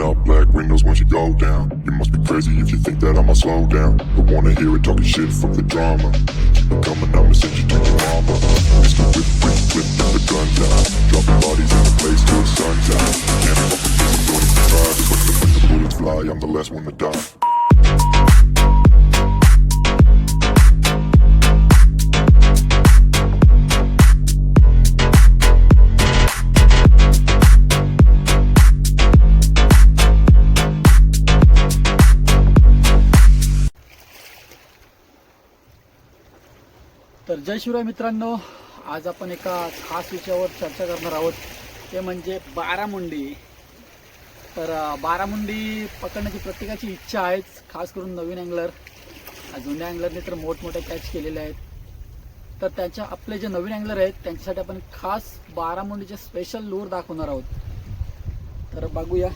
up black windows once you go down. You must be crazy if you think that I'ma slow down. But wanna hear it talking shit from the drama. Keep it coming, I'ma send you to your mama. Mr. Whip, whip, whip, put the gun down. Dropping bodies in the place till the sun's out. Can't fuck with this, don't even try. Just when the bullets fly, I'm the last one to die. तर जय शिवराय मित्रांनो, आज आपण एका खास विषयावर चर्चा करणार आहोत, ते म्हणजे बारामुंडी. तर बारामुंडी पकडण्याची प्रत्येकाची इच्छा आहेच, खास करून नवीन अँगलर. जुन्या अँगलरने तर मोठमोठे कॅच केलेले आहेत. तर त्याच्या आपले जे नवीन अँगलर आहेत त्यांच्यासाठी आपण खास बारामुंडीचे स्पेशल लूर दाखवणार आहोत. तर बघूया.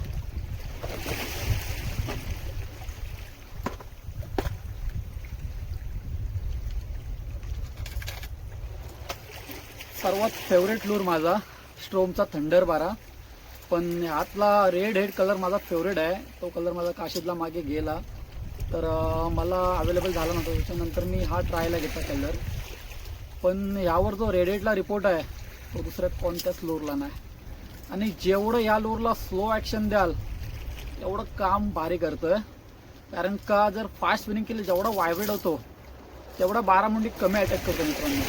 सर्वात फेवरेट लूर माझा स्ट्रोमचा थंडर 12. पण ह्यातला रेड हेड कलर माझा फेवरेट आहे. तो कलर माझा काशीदला मागे गेला, तर मला अवेलेबल झाला नव्हता. त्याच्यानंतर मी हा ट्रायला घेतला कलर. पण यावर जो रेड हेडला रिपोर्ट आहे तो दुसऱ्या कोणत्याच लूरला नाही. आणि जेवढं या लूरला स्लो ॲक्शन द्याल तेवढं काम भारी करतं. कारण का जर फास्ट स्पिनिंग केली जेवढा व्हायब्रेट होतो तेवढा बारामुंडी कमी अटॅक करतो मित्रांनो.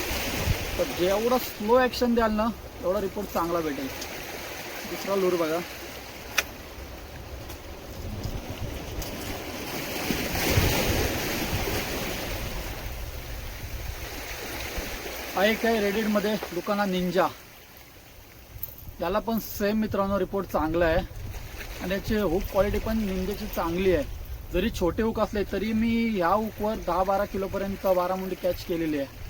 तर जेवढं स्लो ॲक्शन द्याल ना तेवढा रिपोर्ट चांगला भेटेल. दुसरा लूर बघा. हा एक आहे रेडिटमध्ये लुकाना निंजा. याला पण सेम मित्रांनो रिपोर्ट चांगला आहे आणि याची हुक क्वालिटी पण निंजाची चांगली आहे. जरी छोटे हुक असले तरी मी ह्या हुकवर 10-12 किलोपर्यंत बारामुंडी कॅच केलेली आहे.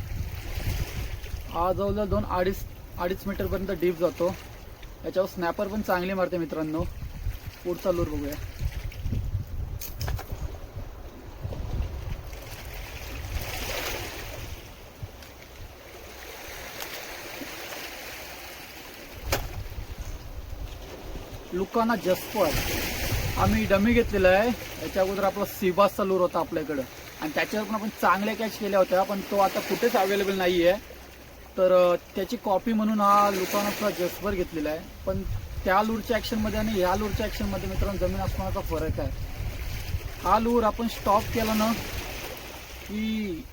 हा जवळजवळ 2-2.5 मीटरपर्यंत डीप जातो. याच्यावर स्नॅपर पण चांगली मारते मित्रांनो. पुढचा लूर बघूया. लुकाना जस्पर. आम्ही डमी घेतलेला आहे. याच्या अगोदर आपला सिबासचा लूर होता आपल्याकडं आणि त्याच्यावर पण आपण चांगल्या कॅच केल्या होत्या, पण तो आता कुठेच अवेलेबल नाही आहे. तर त्याची कॉपी म्हणून हा लुकानाचा जस्पर घेतलेला आहे. पण त्या लूरच्या ॲक्शनमध्ये आणि ह्या लूरच्या ॲक्शनमध्ये मित्रांनो जमीन आसमानाचा फरक आहे. हा लूर आपण स्टॉप केला ना की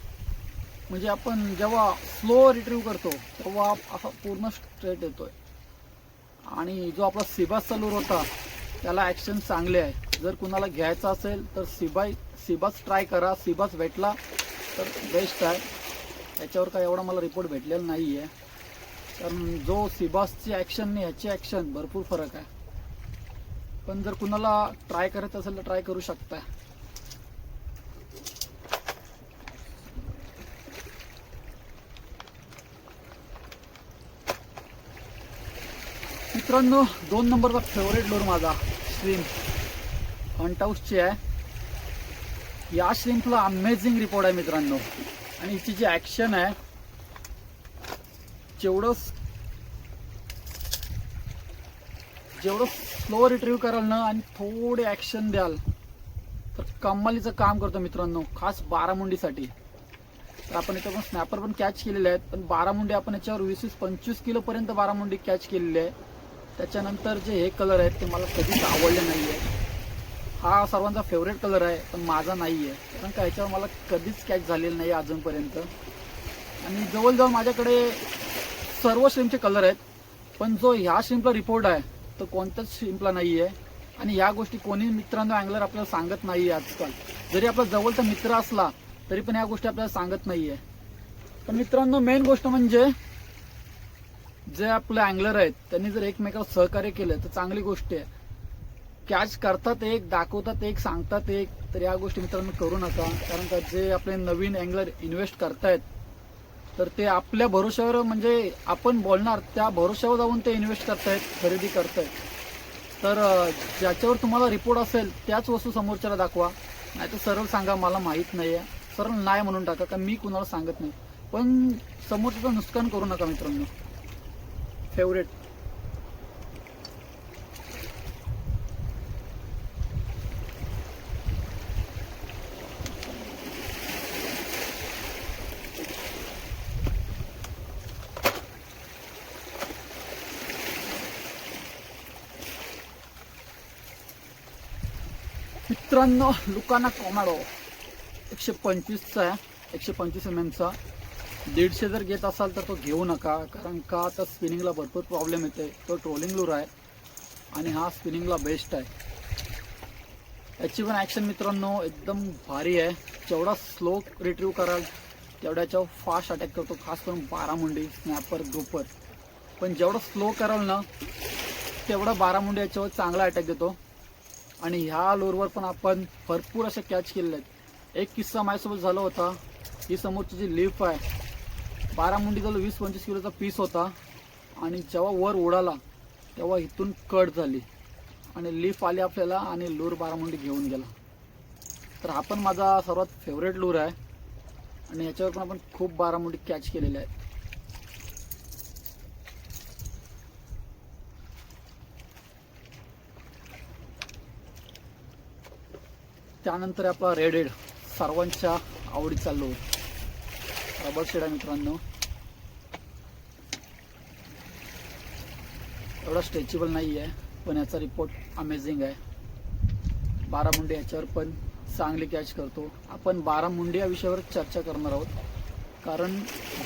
म्हणजे आपण जेव्हा स्लो रिट्रीव्ह करतो तेव्हा असा पूर्ण स्ट्रेट येतोय. आणि जो आपला सिबासचा लूर होता त्याला ॲक्शन चांगले आहे. जर कुणाला घ्यायचा असेल तर सिबास ट्राय करा. सिबास भेटला तर बेस्ट आहे. याच्यावर काय एवढा मला रिपोर्ट भेटलेला नाही आहे. कारण जो सिबासची ॲक्शन आणि ह्याची ॲक्शन भरपूर फरक आहे. पण जर कुणाला ट्राय करायचं असेल तर ट्राय करू शकता. मित्रांनो 2 नंबरचा फेवरेट लूर माझा श्रिम्प हंटहाऊसची आहे. या श्रिम्पला अमेझिंग रिपोर्ट आहे मित्रांनो. आणि हिची जी ॲक्शन आहे जेवढं स्लो रिट्रीव्ह कराल ना आणि थोडे ॲक्शन द्याल तर कमालीचं काम करतो मित्रांनो, खास बारामुंडीसाठी. तर आपण याच्यावर स्नॅपर पण कॅच केलेले आहेत. पण बारामुंडी आपण याच्यावर 20-25 किलोपर्यंत बारामुंडी कॅच केलेली आहे. त्याच्यानंतर जे हे कलर आहेत ते मला कधीच आवडले नाही आहे. हा सर्वांचा फेवरेट कलर आहे पण माझा नाही आहे. कारण का ह्याच्यावर मला कधीच कॅच झालेलं नाही अजूनपर्यंत. आणि जवळजवळ माझ्याकडे सर्व श्रिम्पचे कलर आहेत, पण जो ह्या श्रिम्पला रिपोर्ट आहे तो कोणत्याच श्रिम्पला नाही आहे. आणि ह्या गोष्टी कोणी मित्रांनो अँगलर आपल्याला सांगत नाही आहे आजकाल. जरी आपला जवळचा मित्र असला तरी पण ह्या गोष्टी आपल्याला सांगत नाही आहे. पण मित्रांनो मेन गोष्ट म्हणजे जे आपले अँगलर आहेत त्यांनी जर एकमेकाला सहकार्य केलं तर चांगली गोष्ट आहे. कॅच करतात एक, दाखवतात एक, सांगतात एक. तर या गोष्टी मित्रांनो करू नका. कारण का जे आपले नवीन अँगलर इन्व्हेस्ट करतायत तर ते आपल्या भरोश्यावर म्हणजे आपण बोलणार त्या भरोश्यावर जाऊन ते इन्व्हेस्ट करतायत, खरेदी करतायत. तर ज्याच्यावर तुम्हाला रिपोर्ट असेल त्याच वस्तू समोरच्याला दाखवा. नाही तर सरळ सांगा मला माहीत नाही आहे, सरळ नाही म्हणून टाका. का मी कुणाला सांगत नाही, पण समोरच्याचं नुकसान करू नका मित्रांनो. फेवरेट मित्रांनो लुकाना कॉमॅडो 125चा आहे, 125 mm चा. 150 जर घेत असाल तर तो घेऊ नका, कारण का आता स्पिनिंगला भरपूर प्रॉब्लेम येते. तो ट्रोलिंग लूर आहे आणि हा स्पिनिंगला बेस्ट आहे. याची पण ॲक्शन मित्रांनो एकदम भारी आहे. जेवढा स्लो रिट्रीव कराल तेवढ्याच्यावर फास्ट अटॅक करतो, खास करून 12 मुंडी स्नॅपर ग्रुपर. पण जेवढं स्लो कराल ना तेवढा 12 मुंडी याच्यावर चांगला अटॅक देतो. आणि ह्या लोरवर पण आपण भरपूर अशा कॅच केलेल्या आहेत. एक किस्सा माझ्यासोबत झाला होता. ही समोरची जी लीफ आहे 12 मुंडी जवळ 20-25 किलोचा पीस होता आणि जेव्हा वर उडाला तेव्हा इथून कट झाली आणि लीफ आली आपल्याला आणि लूर 12 मुंडी घेऊन गेला. तर हा पण माझा सर्वात फेवरेट लूर आहे आणि ह्याच्यावर पण आपण खूप 12 मुंडी कॅच केलेल्या आहेत. त्यानंतर आपला रेड हेड, सर्वांच्या आवडीचा लूर. रबर शेड आहे मित्रांनो. एवढा स्ट्रेचेबल नाही आहे पण याचा रिपोर्ट अमेझिंग आहे. 12 मुंडी याच्यावर पण चांगली कॅच करतो. आपण 12 मुंडी या विषयावर चर्चा करणार आहोत, कारण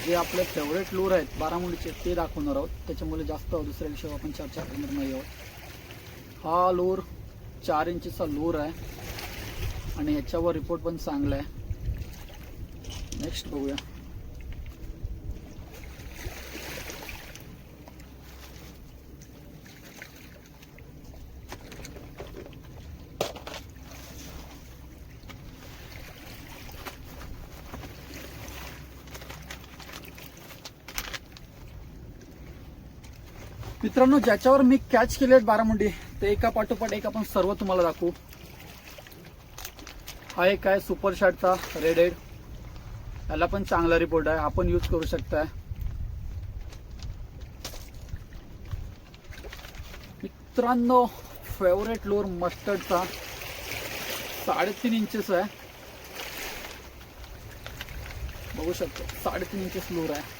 जे आपले फेवरेट लूर आहेत 12 मुंडीचे ते दाखवणार आहोत. त्याच्यामुळे जास्त दुसऱ्या विषयावर आपण चर्चा करणार नाही आहोत. हा लूर 4 इंचचा लूर आहे आणि ह्याच्यावर रिपोर्ट पण चांगला आहे. नेक्स्ट बघूया. मित्रांनो ज्याच्यावर मी कॅच केले आहेत 12 मुंडी ते एका पाठोपाठ एक आपण सर्व तुम्हाला दाखवू. हा एक आहे सुपर शॉटचा रेड हेड. याला पण चांगला रिपोर्ट आहे, आपण यूज करू शकताय. मित्रांनो फेवरेट लूर मस्टर्डचा 3.5 इंचेस आहे. बघू शकतो 3.5 इंचेस लूर आहे.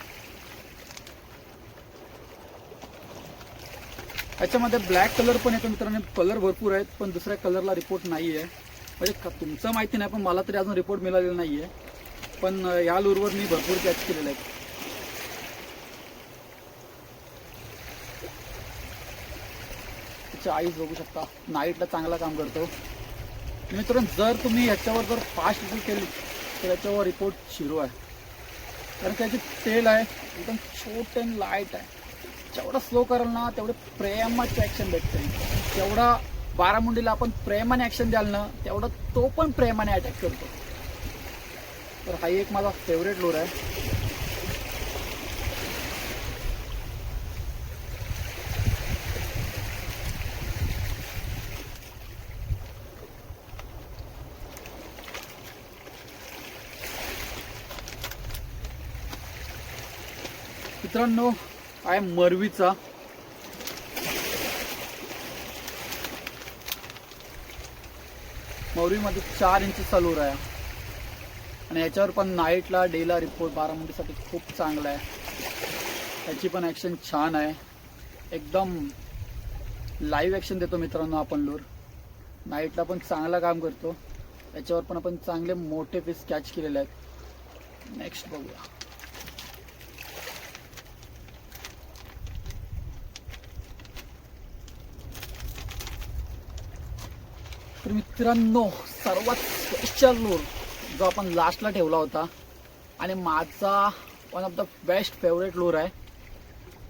याच्यामध्ये ब्लॅक कलर पण येतो मित्रांनो. कलर भरपूर आहेत पण दुसऱ्या कलरला रिपोर्ट नाही आहे. म्हणजे तुमचं माहिती नाही पण मला तरी अजून रिपोर्ट मिळालेला नाही आहे. पण या लूरवर मी भरपूर कॅच केलेले आहेत. त्याची आईज बघू शकता, नाईटला चांगला काम करतो. मित्रांनो जर तुम्ही ह्याच्यावर जर फास्ट रिट्रीव केली तर याच्यावर रिपोर्ट 0 आहे, कारण त्याची तेल आहे एकदम छोट अँड लाईट आहे. जेवढा स्लो कराल ना तेवढे प्रेमाची ॲक्शन भेटते. जेवढा 12 मुंडीला आपण प्रेमाने ॲक्शन द्याल ना तेवढा तो पण प्रेमाने अटॅक करतो. तर हा एक माझा फेवरेट लूर आहे. मित्रांनो आहे मरवीचा. मरवीमध्ये 4 इंचचा लूर आहे आणि याच्यावर पण नाईटला डेला रिपोर्ट 12 मुंडीसाठी खूप चांगला आहे. याची पण ॲक्शन छान आहे, एकदम लाईव्ह ॲक्शन देतो मित्रांनो आपण लूर. नाईटला पण चांगला काम करतो. याच्यावर पण आपण चांगले मोठे पीस कॅच केलेले आहेत. नेक्स्ट बघूया. तर मित्रांनो सर्वात स्पेशल लूर जो आपण लास्टला ठेवला होता आणि माझा one of the best favourite lure आहे,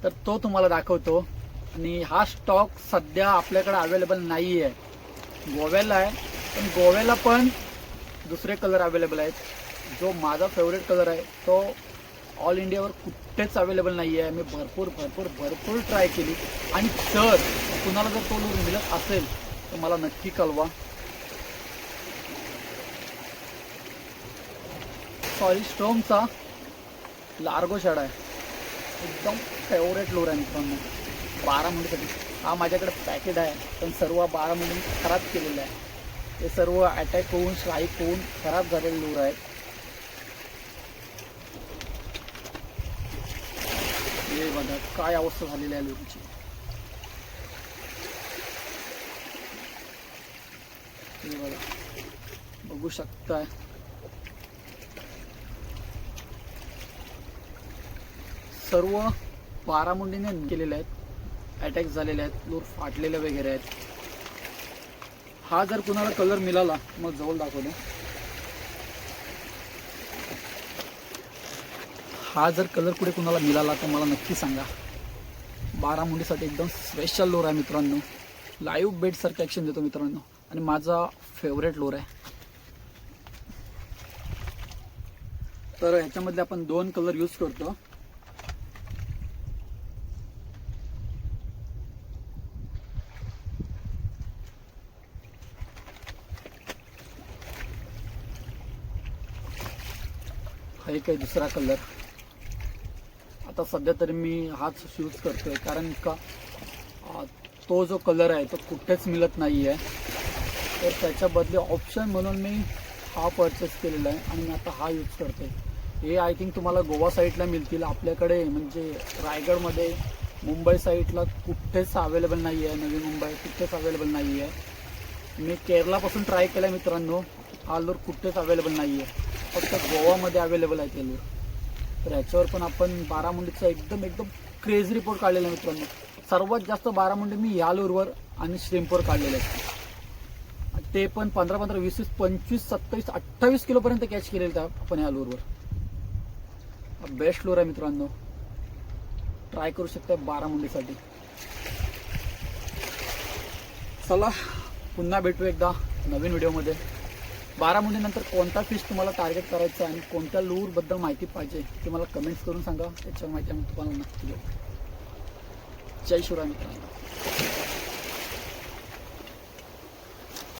तर तो तुम्हाला दाखवतो. आणि हा स्टॉक सध्या आपल्याकडे अवेलेबल नाही आहे. गोव्याला आहे पण गोव्याला पण दुसरे कलर अवेलेबल आहेत. जो माझा फेवरेट कलर आहे तो ऑल इंडियावर कुठेच अवेलेबल नाही आहे. मी भरपूर ट्राय केली आणि जर कुणाला जर तो लूर मिळत असेल तर मला नक्की कळवा. सॉरी स्टोमचा लार्गो शेड आहे, एकदम फेवरेट लूर आहे मित्रांनो 12 मुंडीसाठी. हा माझ्याकडे पॅकेट आहे पण सर्व 12 मुंडी खराब केलेलं आहे. हे सर्व अटॅक होऊन स्ट्राईक होऊन खराब झालेले लूर आहेत. हे बघा काय अवस्था झालेली आहे लूरची. हे बघा, बघू शकताय सर्व बारामुंडीने केलेले आहेत, अटॅक झालेले आहेत, लूर फाटलेले वगैरे आहेत. हा जर कुणाला कलर मिळाला मग जवळ दाखवतो. हा जर कलर कुठे कुणाला मिळाला तर मला नक्की सांगा. बारामुंडीसाठी एकदम स्पेशल लोर आहे मित्रांनो. लाईव्ह बेड सारखं ॲक्शन देतो मित्रांनो आणि माझा फेवरेट लोर आहे. तर ह्याच्यामध्ये आपण 2 कलर यूज करतो. हा एक आहे दुसरा कलर. आता सध्या तरी मी हाच यूज करतोय कारण का तो जो कलर आहे तो कुठेच मिळत नाही आहे. तर त्याच्या बदले ऑप्शन म्हणून मी हा परचेस केलेला आहे आणि मी आता हा यूज करतोय. हे आय थिंक तुम्हाला गोवा साईडला मिळतील. आपल्याकडे म्हणजे रायगडमध्ये, मुंबई साईडला कुठेच अवेलेबल नाही आहे. नवी मुंबई कुठेच अवेलेबल नाही आहे. मी केरलापासून ट्राय केला आहे मित्रांनो. हा लूर कुठेच अवेलेबल नाही आहे, फक्त गोवामध्ये अवेलेबल आहे ते लूर. तर ह्याच्यावर पण आपण बारामुंडीचा एकदम क्रेझी रिपोर्ट काढलेला आहे मित्रांनो. सर्वात जास्त बारामुंडी मी ह्या लूरवर आणि श्रिम्पवर काढलेले आहेत. ते पण 15-15, 20-20, 25, 27, 28 किलोपर्यंत कॅच केलेलं आहे आपण ह्या लूरवर. बेस्ट लूर आहे मित्रांनो, ट्राय करू शकता बारामुंडीसाठी. चला पुन्हा भेटू एकदा नवीन व्हिडिओमध्ये. बारामुंडीनंतर कोणता फिश तुम्हाला टार्गेट करायचा आहे आणि कोणत्या लूरबद्दल माहिती पाहिजे ते मला कमेंट्स करून सांगा. त्याच्यावर माहिती आम्ही तुम्हाला नक्की देऊ. जय शिवराय मित्रांनो.